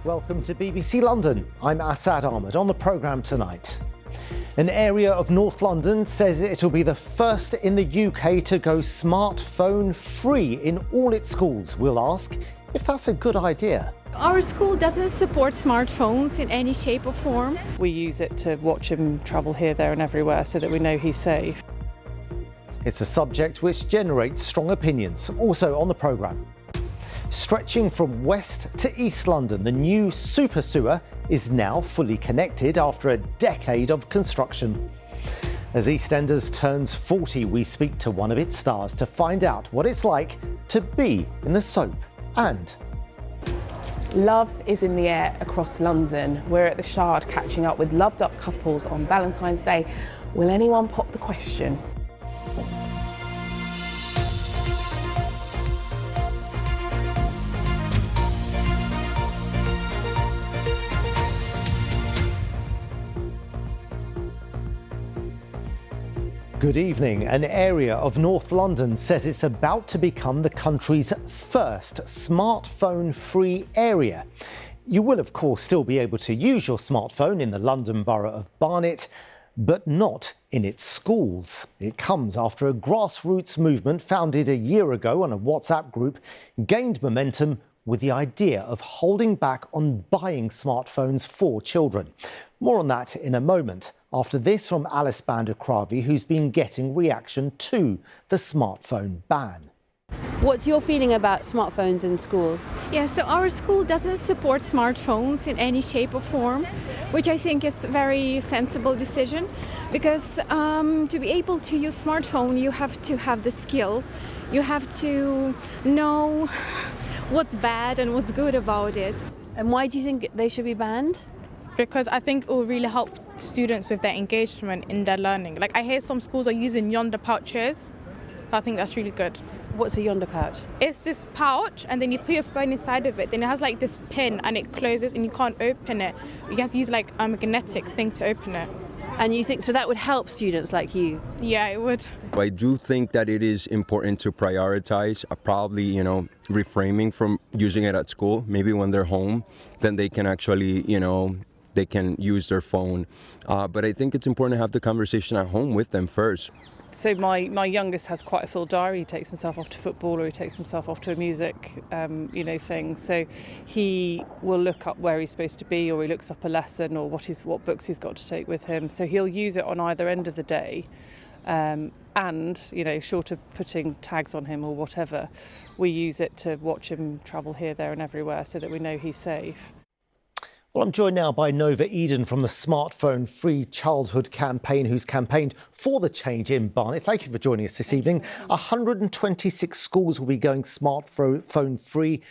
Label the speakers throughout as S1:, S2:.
S1: Welcome to BBC London. I'm Assad Ahmed. On the programme tonight, an area of North London says it'll be the first in the UK to go smartphone free in all its schools. We'll ask if that's a good idea.
S2: Our school doesn't support smartphones in any shape or form.
S3: We use it to watch him travel here, there and everywhere so that we know he's safe.
S1: It's a subject which generates strong opinions. Also on the programme, stretching from West to East London, the new super sewer is now fully connected after a decade of construction. As EastEnders turns 40, we speak to one of its stars to find out what it's like to be in the soap. And
S4: love is in the air across London. We're at the Shard catching up with loved up couples on Valentine's Day. Will anyone pop the question?
S1: good evening. An area of North London says it's about to become the country's first smartphone-free area. You will, of course, still be able to use your smartphone in the London borough of Barnet, but not in its schools. It comes after a grassroots movement founded a year ago on a WhatsApp group gained momentum with the idea of holding back on buying smartphones for children. More on that in a moment. After this from Alice Bandar-Kravi, who's been getting reaction to the smartphone ban.
S5: What's your feeling about smartphones in schools?
S2: Yeah, so our school doesn't support smartphones in any shape or form, which I think is a very sensible decision, because to be able to use smartphone, you have to have the skill. You have to know what's bad and what's good about it.
S5: And why do you think they should be banned?
S6: Because I think it will really help students with their engagement in their learning. Like, I hear some schools are using Yonder pouches. I think that's really good.
S5: What's a Yonder pouch?
S6: It's this pouch, and then you put your phone inside of it. Then it has like this pin, and it closes, and you can't open it. You have to use like a magnetic thing to open it.
S5: And you think so that would help students like you?
S6: Yeah, it would.
S7: I do think that it is important to prioritize, probably, reframing from using it at school. Maybe when they're home, then they can actually, they can use their phone. But I think it's important to have the conversation at home with them first.
S3: So my youngest has quite a full diary. He takes himself off to football, or he takes himself off to a music, thing. So he will look up where he's supposed to be, or he looks up a lesson, or what books he's got to take with him. So he'll use it on either end of the day. And, short of putting tags on him or whatever, we use it to watch him travel here, there and everywhere so that we know he's safe.
S1: Well, I'm joined now by Nova Eden from the Smartphone Free Childhood campaign, who's campaigned for the change in Barnet. Thank you for joining us this evening. 126 schools will be going smartphone free.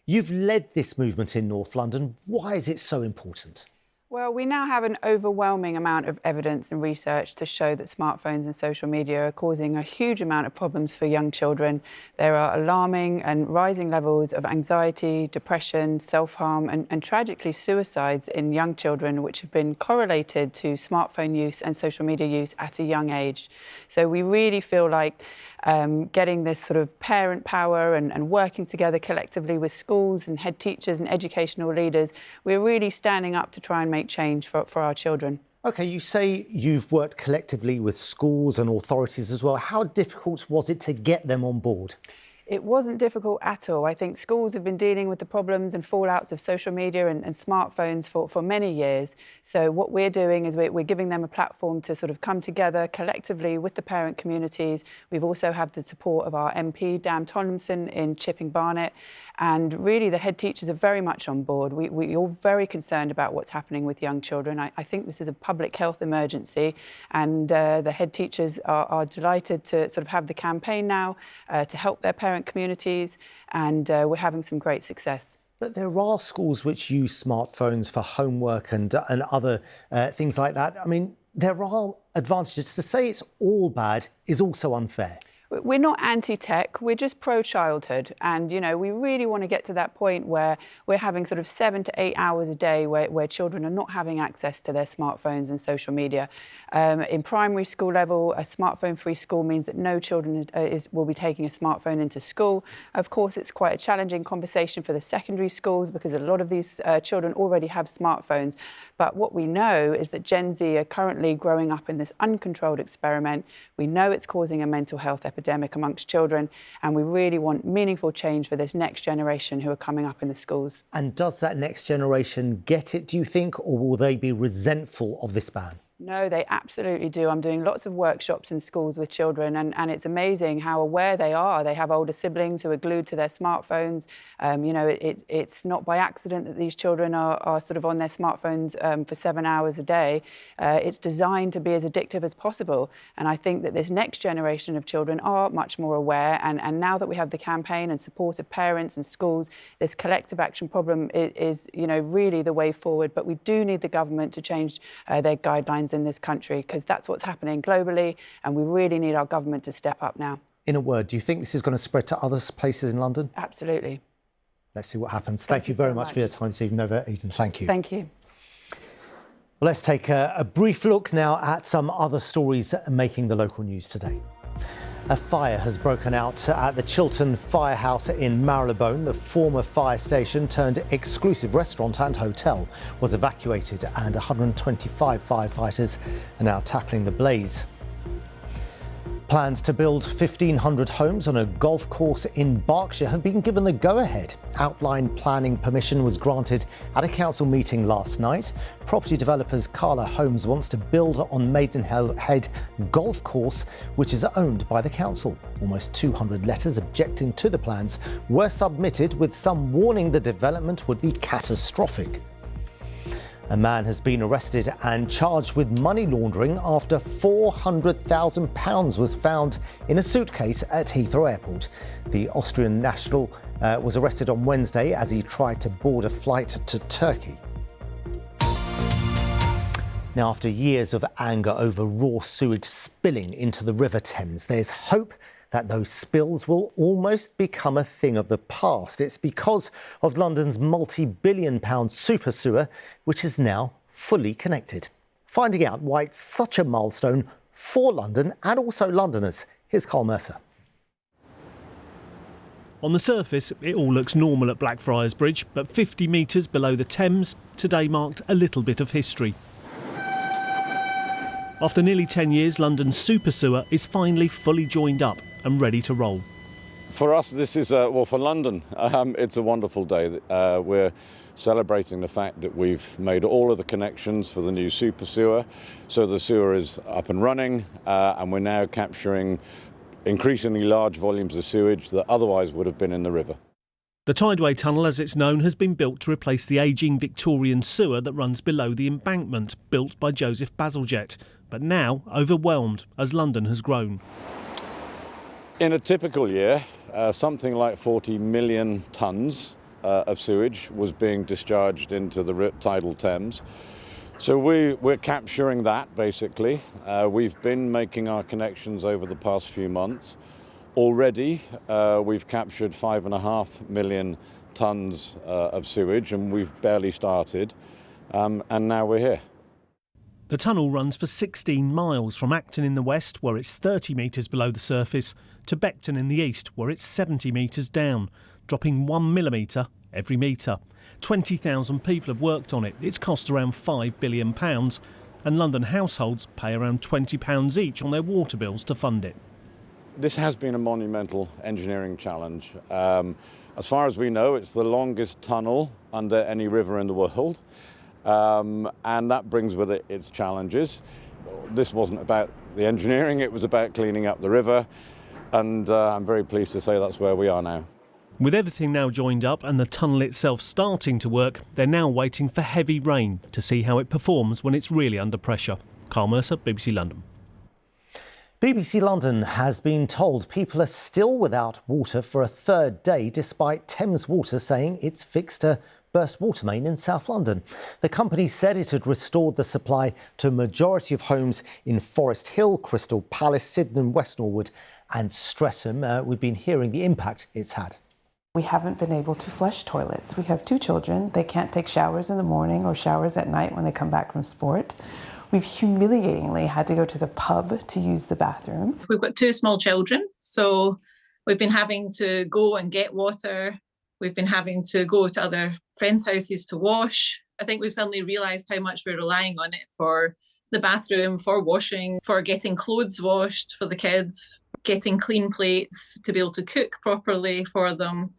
S1: You've led this movement in North London. Why is it so important?
S8: Well, we now have an overwhelming amount of evidence and research to show that smartphones and social media are causing a huge amount of problems for young children. There are alarming and rising levels of anxiety, depression, self-harm and tragically suicides in young children, which have been correlated to smartphone use and social media use at a young age. So we really feel like getting this sort of parent power and working together collectively with schools and head teachers and educational leaders, we're really standing up to try and make change for our children.
S1: OK, you say you've worked collectively with schools and authorities as well. How difficult was it to get them on board?
S8: It wasn't difficult at all. I think schools have been dealing with the problems and fallouts of social media and smartphones for many years. So what we're doing is we're giving them a platform to sort of come together collectively with the parent communities. We've also had the support of our MP, Dan Tomlinson, in Chipping Barnet. And really, the head teachers are very much on board. We're all very concerned about what's happening with young children. I think this is a public health emergency, and the head teachers are delighted to sort of have the campaign now to help their parent communities, and we're having some great success.
S1: But there are schools which use smartphones for homework and other things like that. I mean, there are advantages. To say it's all bad is also unfair.
S8: we're not anti-tech, we're just pro-childhood. And, you know, we really want to get to that point where we're having sort of 7 to 8 hours a day where children are not having access to their smartphones and social media. In primary school level, a smartphone-free school means that no children will be taking a smartphone into school. Of course, it's quite a challenging conversation for the secondary schools because a lot of these children already have smartphones. But what we know is that Gen Z are currently growing up in this uncontrolled experiment. We know it's causing a mental health epidemic amongst children, and we really want meaningful change for this next generation who are coming up in the schools.
S1: And does that next generation get it, do you think, or will they be resentful of this ban?
S8: No, they absolutely do. I'm doing lots of workshops in schools with children, and it's amazing how aware they are. They have older siblings who are glued to their smartphones. You know, it's not by accident that these children are sort of on their smartphones for 7 hours a day. It's designed to be as addictive as possible. And I think that this next generation of children are much more aware. And now that we have the campaign and support of parents and schools, this collective action problem is, you know, really the way forward. But we do need the government to change their guidelines in this country, because that's what's happening globally, and we really need our government to step up now.
S1: In a word, do you think this is going to spread to other places in London?
S8: Absolutely.
S1: Let's see what happens. Thank you very much for your time this evening, Nova Eden. Thank you.
S8: Thank you.
S1: Well, let's take a brief look now at some other stories making the local news today. A fire has broken out at the Chiltern Firehouse in Marylebone. The former fire station turned exclusive restaurant and hotel was evacuated, and 125 firefighters are now tackling the blaze. Plans to build 1,500 homes on a golf course in Berkshire have been given the go-ahead. Outline planning permission was granted at a council meeting last night. Property developers Carla Homes wants to build on Maidenhead Golf Course, which is owned by the council. Almost 200 letters objecting to the plans were submitted, with some warning the development would be catastrophic. A man has been arrested and charged with money laundering after £400,000 was found in a suitcase at Heathrow Airport. The Austrian national was arrested on Wednesday as he tried to board a flight to Turkey. Now, after years of anger over raw sewage spilling into the River Thames, there's hope that those spills will almost become a thing of the past. It's because of London's multi-billion-pound super sewer, which is now fully connected. Finding out why it's such a milestone for London and also Londoners, here's Carl Mercer.
S9: On the surface, it all looks normal at Blackfriars Bridge, but 50 metres below the Thames, today marked a little bit of history. After nearly 10 years, London's super sewer is finally fully joined up and ready to roll.
S10: For us, this is, well, for London, it's a wonderful day. We're celebrating the fact that we've made all of the connections for the new super sewer. So the sewer is up and running, and we're now capturing increasingly large volumes of sewage that otherwise would have been in the river.
S9: The Tideway Tunnel, as it's known, has been built to replace the ageing Victorian sewer that runs below the embankment, built by Joseph Bazalgette, but now overwhelmed as London has grown.
S10: In a typical year, something like 40 million tonnes of sewage was being discharged into the tidal Thames. So we're capturing that, basically. We've been making our connections over the past few months. Already, we've captured 5.5 million tonnes of sewage, and we've barely started, and now we're here.
S9: The tunnel runs for 16 miles from Acton in the west, where it's 30 metres below the surface, to Beckton in the east, where it's 70 metres down, dropping 1 millimetre every metre. 20,000 people have worked on it. It's cost around £5 billion, and London households pay around £20 each on their water bills to fund it.
S10: This has been a monumental engineering challenge. As far as we know, it's the longest tunnel under any river in the world. And that brings with it its challenges. This wasn't about the engineering, it was about cleaning up the river, and I'm very pleased to say that's where we are now.
S9: With everything now joined up and the tunnel itself starting to work, they're now waiting for heavy rain to see how it performs when it's really under pressure. Carl Mercer, BBC London.
S1: BBC London has been told people are still without water for a third day, despite Thames Water saying it's fixed a burst water main in South London. The company said it had restored the supply to a majority of homes in Forest Hill, Crystal Palace, Sydenham, West Norwood and Streatham. We've been hearing the impact it's had.
S4: We haven't been able to flush toilets. We have 2 children. They can't take showers in the morning or showers at night when they come back from sport. We've humiliatingly had to go to the pub to use the bathroom.
S11: We've got 2 small children, so we've been having to go and get water. We've been having to go to other friends' houses to wash. I think we've suddenly realised how much we're relying on it for the bathroom, for washing, for getting clothes washed for the kids, getting clean plates to be able to cook properly for them,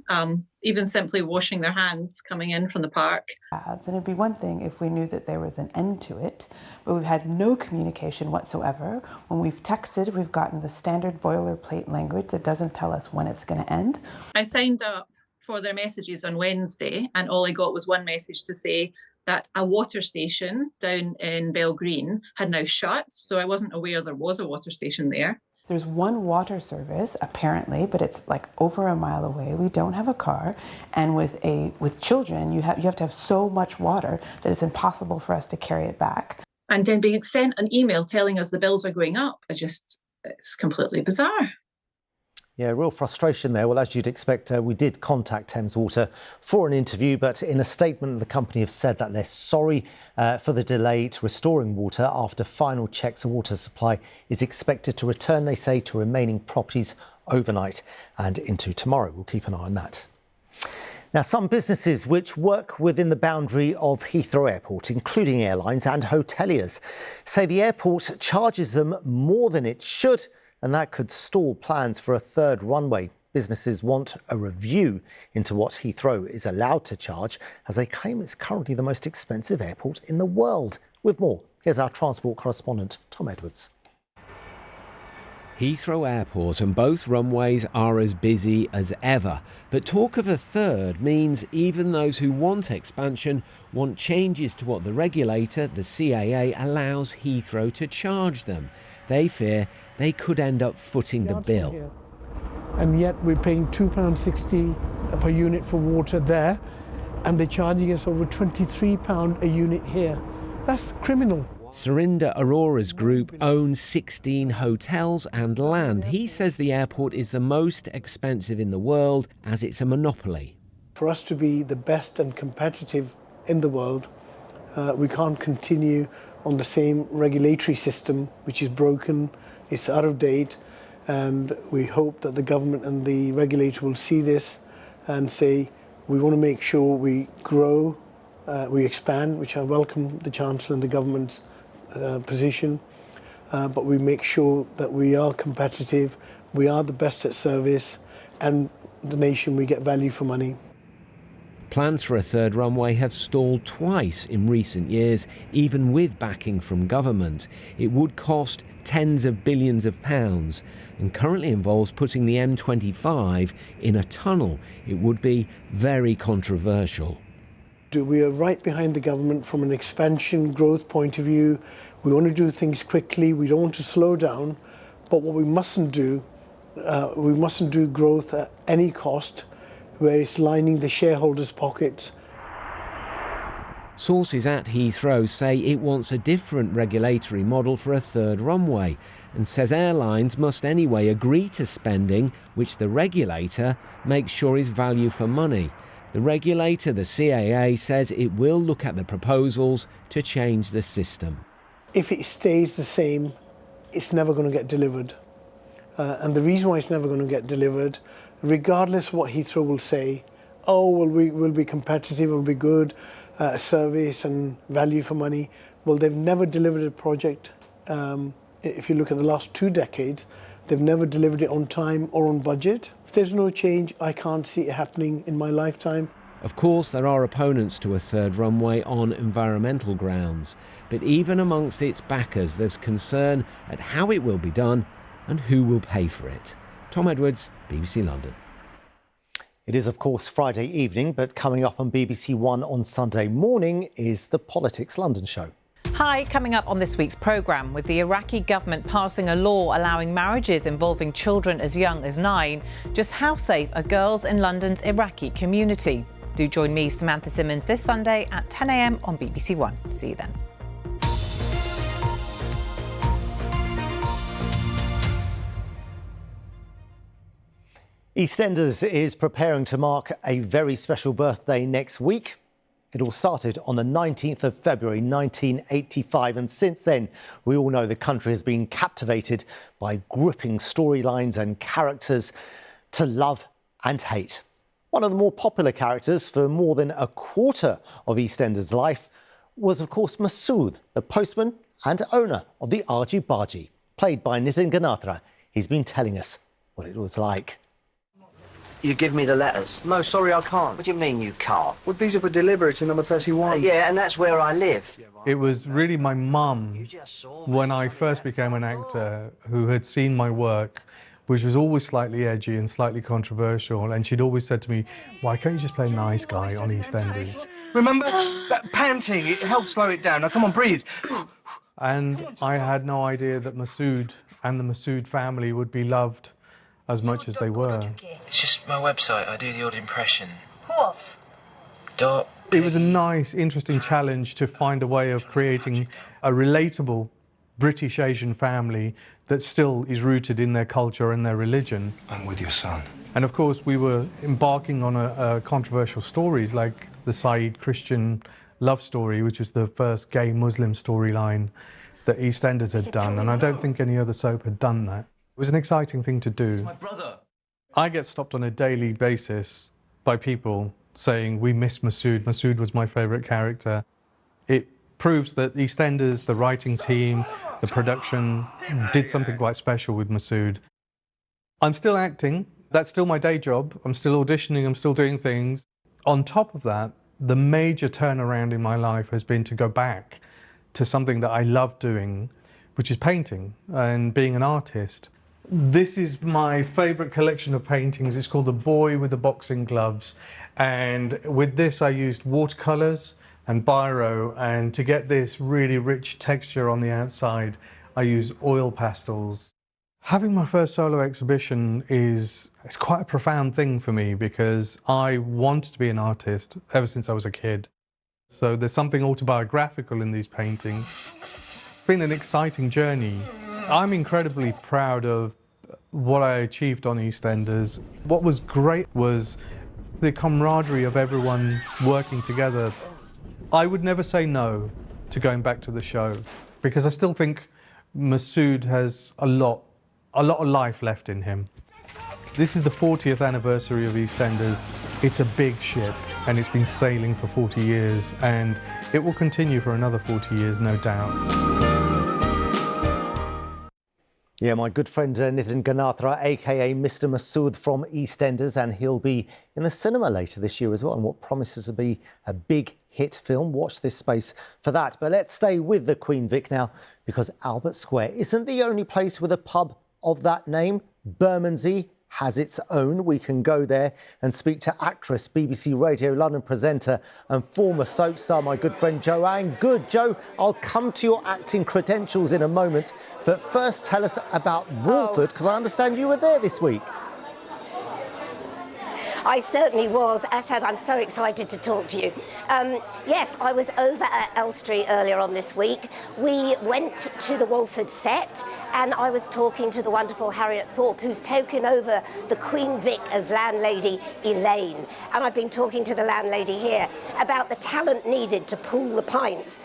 S11: even simply washing their hands coming in from the park.
S4: And it'd be one thing if we knew that there was an end to it, but we've had no communication whatsoever. When we've texted, we've gotten the standard boilerplate language that doesn't tell us when it's going to end.
S11: I signed up for their messages on Wednesday, and all I got was one message to say that a water station down in Belgreen had now shut, so I wasn't aware there was a water station there.
S4: There's one water service apparently, but it's like over a mile away. We don't have a car, and with children, you have to have so much water that it's impossible for us to carry it back.
S11: And then being sent an email telling us the bills are going up, it's completely bizarre.
S1: Yeah, real frustration there. Well, as you'd expect, we did contact Thames Water for an interview, but in a statement, the company have said that they're sorry for the delay to restoring water after final checks of water supply is expected to return, they say, to remaining properties overnight and into tomorrow. We'll keep an eye on that. Now, some businesses which work within the boundary of Heathrow Airport, including airlines and hoteliers, say the airport charges them more than it should, and that could stall plans for a 3rd runway. Businesses want a review into what Heathrow is allowed to charge, as they claim it's currently the most expensive airport in the world. With more, here's our transport correspondent, Tom Edwards.
S12: Heathrow Airport and both runways are as busy as ever, but talk of a 3rd means even those who want expansion want changes to what the regulator, the CAA, allows Heathrow to charge them. They fear they could end up footing the bill.
S13: And yet we're paying £2.60 per unit for water there, and they're charging us over £23 a unit here. That's criminal.
S12: Surinder Arora's group owns 16 hotels and land. He says the airport is the most expensive in the world as it's a monopoly.
S13: For us to be the best and competitive in the world, we can't continue on the same regulatory system, which is broken, it's out of date, and we hope that the government and the regulator will see this and say, we want to make sure we grow, we expand, which I welcome the Chancellor and the government's position, but we make sure that we are competitive, we are the best at service, and the nation, we get value for money.
S12: Plans for a 3rd runway have stalled twice in recent years, even with backing from government. It would cost tens of billions of pounds and currently involves putting the M25 in a tunnel. It would be very controversial.
S13: We are right behind the government from an expansion growth point of view. We want to do things quickly. We don't want to slow down. But what we mustn't do growth at any cost, where it's lining the shareholders' pockets.
S12: Sources at Heathrow say it wants a different regulatory model for a 3rd runway and says airlines must anyway agree to spending which the regulator makes sure is value for money. The regulator, the CAA, says it will look at the proposals to change the system.
S13: If it stays the same, it's never going to get delivered. And the reason why it's never going to get delivered, regardless of what Heathrow will say, oh, well, we'll be competitive, we'll be good, service and value for money. Well, they've never delivered a project. If you look at the last 2 decades, they've never delivered it on time or on budget. If there's no change, I can't see it happening in my lifetime.
S12: Of course, there are opponents to a 3rd runway on environmental grounds, but even amongst its backers, there's concern at how it will be done and who will pay for it. Tom Edwards, BBC London.
S1: It is, of course, Friday evening, but coming up on BBC One on Sunday morning is the Politics London show.
S14: Hi, coming up on this week's programme, with the Iraqi government passing a law allowing marriages involving children as young as 9, just how safe are girls in London's Iraqi community? Do join me, Samantha Simmons, this Sunday at 10 a.m. on BBC One. See you then.
S1: EastEnders is preparing to mark a very special birthday next week. It all started on the 19th of February 1985, and since then we all know the country has been captivated by gripping storylines and characters to love and hate. One of the more popular characters for more than a quarter of EastEnders' life was, of course, Masood, the postman and owner of the Argy Bargy, played by Nitin Ganatra. He's been telling us what it was like.
S15: You give me the letters?
S16: No, sorry, I can't.
S15: What do you mean you can't?
S16: Well, these are for delivery to number 31.
S15: Yeah, and that's where I live.
S17: It was really my mum, when I first became an actor, who had seen my work, which was always slightly edgy and slightly controversial, and she'd always said to me, why can't you just play nice guy on EastEnders?
S16: Remember? That panting, it helps slow it down. Now, come on, breathe.
S17: And I had no idea that Masood and the Masood family would be loved as much as they were.
S18: It's just my website. I do the odd impression. Who of? Dot.
S17: It was a nice, interesting challenge to find a way of creating a relatable British Asian family that still is rooted in their culture and their religion.
S19: I'm with your son.
S17: And of course, we were embarking on a controversial stories like the Saeed Christian love story, which was the first gay Muslim storyline that EastEnders had done, and I don't think any other soap had done that. It was an exciting thing to do.
S16: It's my brother.
S17: I get stopped on a daily basis by people saying, we miss Masood. Masood was my favourite character. It proves that EastEnders, the writing team, the production, did something quite special with Masood. I'm still acting. That's still my day job. I'm still auditioning. I'm still doing things. On top of that, the major turnaround in my life has been to go back to something that I love doing, which is painting and being an artist. This is my favourite collection of paintings. It's called The Boy with the Boxing Gloves. And with this, I used watercolours and biro. And to get this really rich texture on the outside, I use oil pastels. Having my first solo exhibition it's quite a profound thing for me because I wanted to be an artist ever since I was a kid. So there's something autobiographical in these paintings. It's been an exciting journey. I'm incredibly proud of what I achieved on EastEnders. What was great was the camaraderie of everyone working together. I would never say no to going back to the show because I still think Masood has a lot of life left in him. This is the 40th anniversary of EastEnders. It's a big ship and it's been sailing for 40 years and it will continue for another 40 years, no doubt.
S1: Yeah, my good friend Nitin Ganatra, aka Mr. Masood from EastEnders, and he'll be in the cinema later this year as well, and what promises to be a big hit film. Watch this space for that. But let's stay with the Queen Vic now, because Albert Square isn't the only place with a pub of that name. Bermondsey has its own. We can go there and speak to actress, BBC Radio London presenter and former soap star, my good friend Joanne Good. Jo, I'll come to your acting credentials in a moment, but first tell us about Walford, because I understand you were there this week.
S20: I certainly was. Asad, I'm so excited to talk to you. Yes, I was over at Elstree earlier on this week. We went to the Walford set and I was talking to the wonderful Harriet Thorpe, who's taken over the Queen Vic as landlady Elaine. And I've been talking to the landlady here about the talent needed to pull the pints.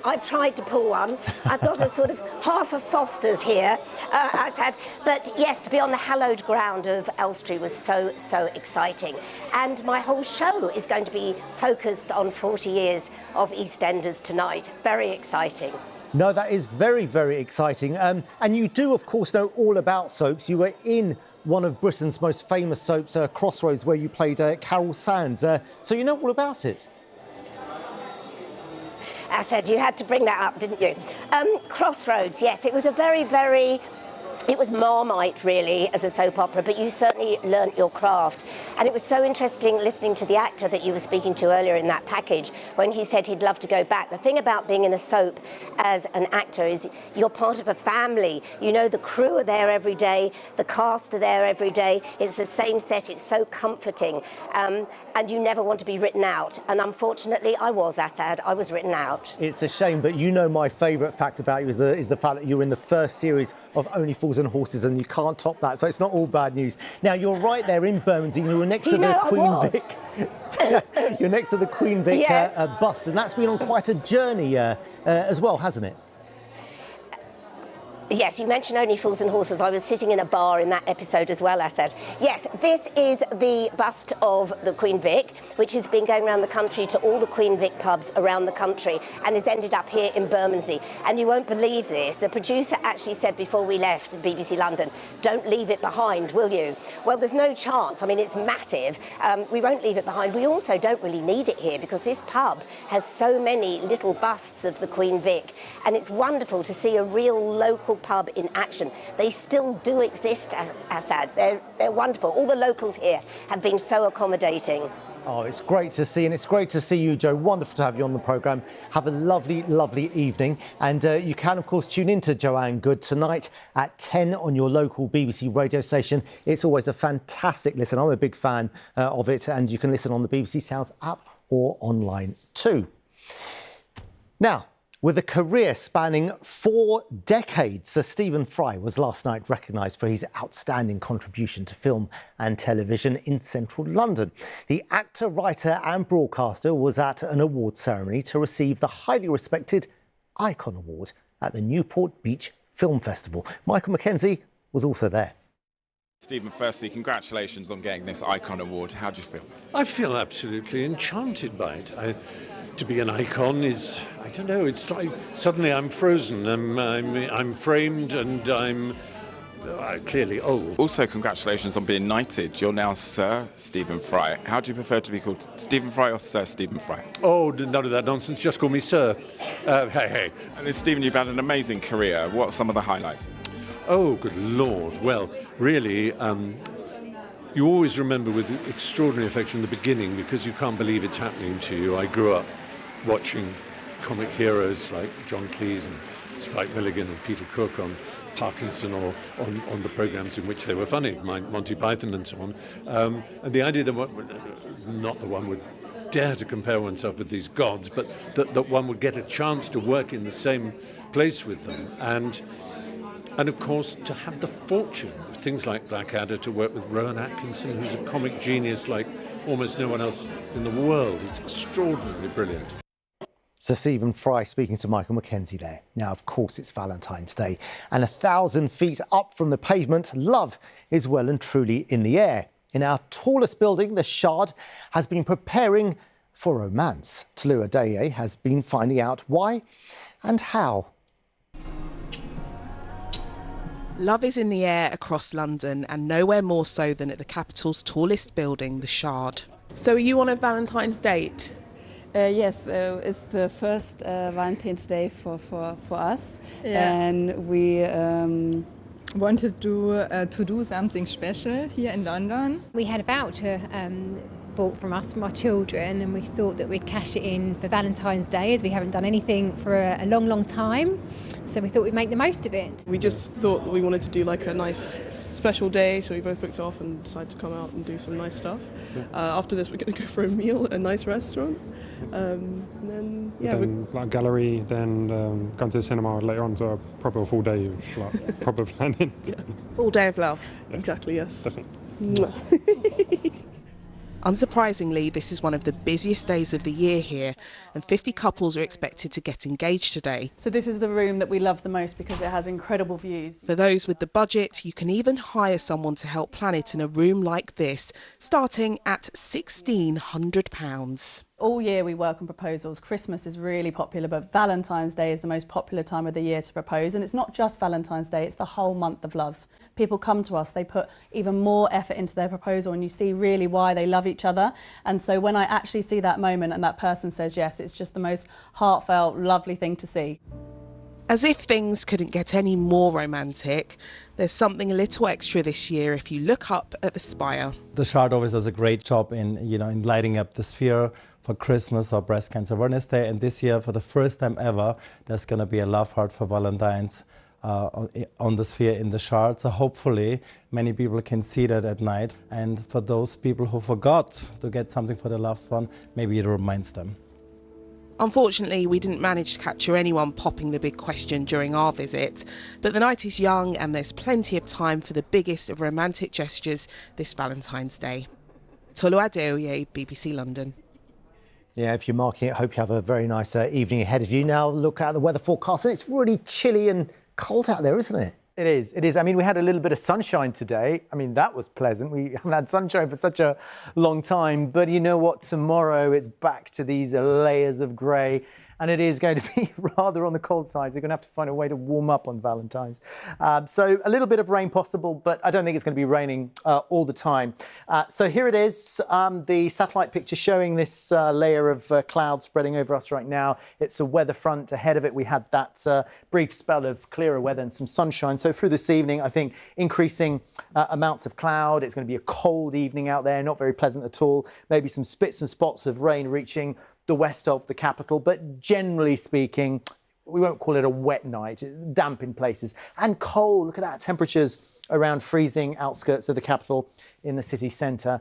S20: I've tried to pull one. I've got a sort of half of Foster's here, Asad. But yes, to be on the hallowed ground of Elstree was so exciting. And my whole show is going to be focused on 40 years of EastEnders tonight. Very exciting.
S1: No, that is very, very exciting. And you do, of course, know all about soaps. You were in one of Britain's most famous soaps, Crossroads, where you played Carol Sands. So you know all about it.
S20: Asad, you had to bring that up, didn't you? Crossroads, yes, it was a it was Marmite, really, as a soap opera, but you certainly learnt your craft. And it was so interesting listening to the actor that you were speaking to earlier in that package when he said he'd love to go back. The thing about being in a soap as an actor is you're part of a family. You know, the crew are there every day, the cast are there every day. It's the same set, it's so comforting. and you never want to be written out. And unfortunately, I was, Assad. I was written out.
S1: It's a shame, but you know my favourite fact about you is the fact that you're in the first series of Only Fools and Horses, and you can't top that. So it's not all bad news. Now, you're right there in Bermondsey. You were next to the Queen Vic. You're next to the Queen Vic bust, and that's been on quite a journey as well, hasn't it?
S20: Yes, you mentioned Only Fools and Horses. I was sitting in a bar in that episode as well, Assad. Yes, this is the bust of the Queen Vic, which has been going around the country to all the Queen Vic pubs around the country and has ended up here in Bermondsey. And you won't believe this. The producer actually said before we left BBC London, don't leave it behind, will you? Well, there's no chance. I mean, it's massive. We won't leave it behind. We also don't really need it here because this pub has so many little busts of the Queen Vic. And it's wonderful to see a real local pub in action. They still do exist, Assad. They're wonderful. All the locals here have been so accommodating.
S1: Oh, it's great to see, and it's great to see you, Jo. Wonderful to have you on the programme. Have a lovely, lovely evening. And you can, of course, tune in to Joanne Good tonight at 10 on your local BBC radio station. It's always a fantastic listen. I'm a big fan of it, and you can listen on the BBC Sounds app or online too. Now, with a career spanning 4 decades, Sir Stephen Fry was last night recognised for his outstanding contribution to film and television in central London. The actor, writer and broadcaster was at an awards ceremony to receive the highly respected Icon Award at the Newport Beach Film Festival. Michael Mackenzie was also there.
S19: Stephen, firstly, congratulations on getting this Icon Award. How do you feel?
S21: I feel absolutely enchanted by it. To be an icon is, I don't know, it's like suddenly I'm frozen, I'm framed and I'm clearly old.
S19: Also, congratulations on being knighted. You're now Sir Stephen Fry. How do you prefer to be called, Stephen Fry or Sir Stephen Fry?
S21: Oh, none of that nonsense, just call me Sir. Hey.
S19: And then, Stephen, you've had an amazing career. What are some of the highlights?
S21: Oh, good Lord. Well, really, you always remember with extraordinary affection the beginning because you can't believe it's happening to you. I grew up watching comic heroes like John Cleese and Spike Milligan and Peter Cook on Parkinson or on the programs in which they were funny, Monty Python and so on. And the idea that not that one would dare to compare oneself with these gods, but that one would get a chance to work in the same place with them. And of course, to have the fortune, things like Blackadder, to work with Rowan Atkinson, who's a comic genius like almost no one else in the world. It's extraordinarily brilliant.
S1: Sir Stephen Fry speaking to Michael Mackenzie there. Now, of course, it's Valentine's Day, and 1,000 feet up from the pavement, love is well and truly in the air. In our tallest building, the Shard has been preparing for romance. Tolu Adeye has been finding out why and how.
S22: Love is in the air across London, and nowhere more so than at the capital's tallest building, the Shard. So are you on a Valentine's date?
S23: Yes, it's the first Valentine's Day for us, and we
S24: wanted to do something special here in London.
S25: We had a voucher bought from us, from our children, and we thought that we'd cash it in for Valentine's Day, as we haven't done anything for a long, long time. So we thought we'd make the most of it.
S26: We just thought we wanted to do like a nice special day, so we both booked off and decided to come out and do some nice stuff. After this, we're going to go for a meal at a nice restaurant, and then
S27: like gallery, then go to the cinema later on, to a proper full day of like, proper planning.
S22: Full day of love.
S26: Yes. Exactly. Yes.
S27: Definitely.
S22: Unsurprisingly, this is one of the busiest days of the year here, and 50 couples are expected to get engaged today.
S28: So this is the room that we love the most because it has incredible views.
S22: For those with the budget, you can even hire someone to help plan it in a room like this, starting at £1,600.
S28: All year we work on proposals. Christmas is really popular, but Valentine's Day is the most popular time of the year to propose. And it's not just Valentine's Day, it's the whole month of love. People come to us, they put even more effort into their proposal, and you see really why they love each other. And so when I actually see that moment and that person says yes, it's just the most heartfelt, lovely thing to see.
S22: As if things couldn't get any more romantic, there's something a little extra this year if you look up at the spire.
S29: The Shard always does a great job in lighting up the sphere for Christmas or Breast Cancer Awareness Day, and this year, for the first time ever, there's going to be a love heart for Valentine's on the sphere in the Shard. So hopefully many people can see that at night. And for those people who forgot to get something for their loved one, maybe it reminds them.
S22: Unfortunately, we didn't manage to capture anyone popping the big question during our visit, but the night is young and there's plenty of time for the biggest of romantic gestures this Valentine's Day. Tolu Adeoye, BBC London.
S1: Yeah, if you're marking it, hope you have a very nice evening ahead of you. Now look at the weather forecast, and it's really chilly and cold out there, isn't it?
S2: It is. It is. I mean, we had a little bit of sunshine today. I mean, that was pleasant. We haven't had sunshine for such a long time. But you know what? Tomorrow it's back to these layers of grey. And it is going to be rather on the cold side. So you're going to have to find a way to warm up on Valentine's. So a little bit of rain possible, but I don't think it's going to be raining all the time. So here it is, the satellite picture showing this layer of cloud spreading over us right now. It's a weather front. Ahead of it, we had that brief spell of clearer weather and some sunshine. So through this evening, I think increasing amounts of cloud. It's going to be a cold evening out there, not very pleasant at all. Maybe some spits and spots of rain reaching the west of the capital, but generally speaking, we won't call it a wet night, damp in places and cold. Look at that, temperatures around freezing outskirts of the capital in the city centre,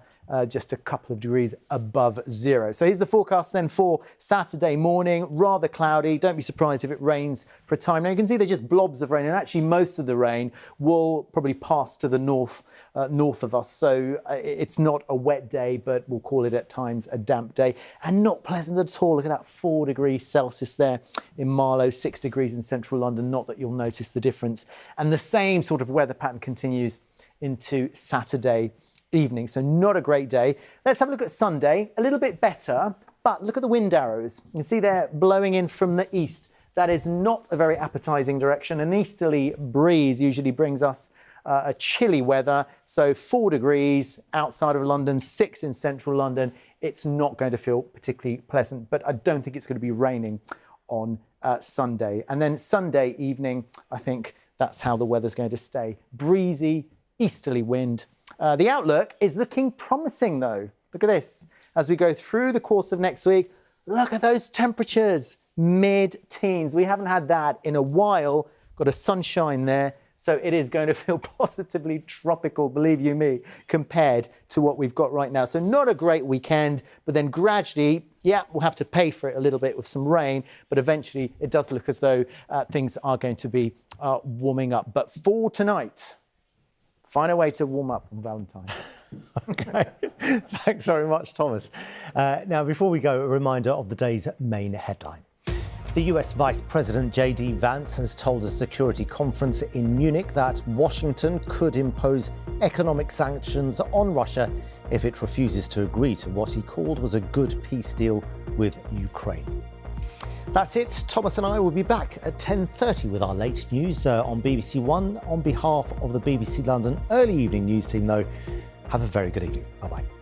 S2: just a couple of degrees above zero. So here's the forecast then for Saturday morning, rather cloudy. Don't be surprised if it rains for a time. Now you can see they're just blobs of rain, and actually most of the rain will probably pass to the north of us. So it's not a wet day, but we'll call it at times a damp day, and not pleasant at all. Look at that, 4 degrees Celsius there in Marlow, 6 degrees in central London. Not that you'll notice the difference. And the same sort of weather pattern continues into Saturday evening. So not a great day. Let's have a look at Sunday. A little bit better, but look at the wind arrows. You can see they're blowing in from the east. That is not a very appetizing direction. An easterly breeze usually brings us a chilly weather. So 4 degrees outside of London, 6 in central London. It's not going to feel particularly pleasant, but I don't think it's going to be raining on Sunday. And then Sunday evening, I think that's how the weather's going to stay. Breezy, easterly wind. The outlook is looking promising, though. Look at this. As we go through the course of next week, look at those temperatures, mid-teens. We haven't had that in a while. Got a sunshine there. So it is going to feel positively tropical, believe you me, compared to what we've got right now. So not a great weekend, but then gradually, yeah, we'll have to pay for it a little bit with some rain, but eventually it does look as though things are going to be warming up. But for tonight, find a way to warm up on Valentine's.
S1: OK, thanks very much, Thomas. Now, before we go, a reminder of the day's main headline. The US Vice President J.D. Vance has told a security conference in Munich that Washington could impose economic sanctions on Russia if it refuses to agree to what he called was a good peace deal with Ukraine. That's it. Thomas and I will be back at 10:30 with our late news on BBC One. On behalf of the BBC London early evening news team, though, have a very good evening. Bye-bye.